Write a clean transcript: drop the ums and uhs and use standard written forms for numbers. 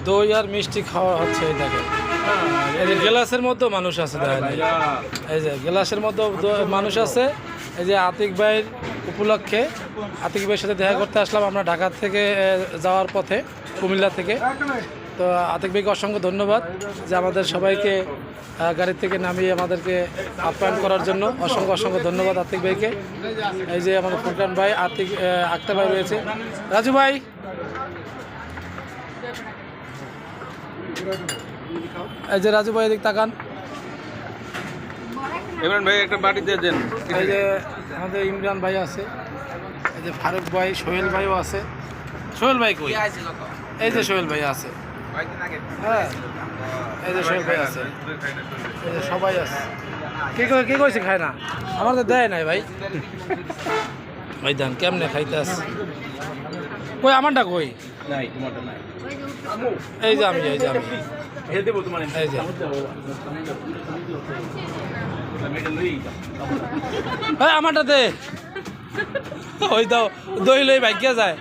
দই আর মিষ্টি খাওয়া হচ্ছে এই দেখেন। এই যে গ্লাসের মধ্যে মানুষ আছে দেখেন, এই যে গ্লাসের মধ্যে মানুষ আছে। এই যে আতিক ভাইয়ের উপলক্ষে আতিক ভাইয়ের সাথে দেখা করতে আসলাম আমরা ঢাকা থেকে যাওয়ার পথে, কুমিল্লা থেকে। তো আতিক ভাইকে অসংখ্য ধন্যবাদ যে আমাদের সবাইকে গাড়ি থেকে নামিয়ে আমাদেরকে আপ্যায়ন করার জন্য অসংখ্য ধন্যবাদ আতিক ভাইকে। এই যে আমাদের ফুরকান ভাই, আক্তার ভাই রয়েছে, রাজু ভাই। এই যে রাজু ভাই, এদিক তাকান। ইমরান ভাই একটা বাটি দিয়ে দেন। এই যে আমাদের ইমরান ভাই আছে, এই যে ফারুক ভাই, সোহেল ভাইও আছে। সোহেল ভাই কই? এই যে সোহেল ভাই আছে, হ্যাঁ এই যে সোহেল ভাই আছে, এই যে সবাই আছে। কে কইছে খায় না? আমার তো দেয় নাই ভাই। ভাই দেন কেমনে খাইতে আছে? কই আমারটা কই? নাই তোমারটা নাই। এই যে আমি এই দেব তোমার এই যে আমারটা দে। ওই দাও দই লই ভাগ্যে যায়।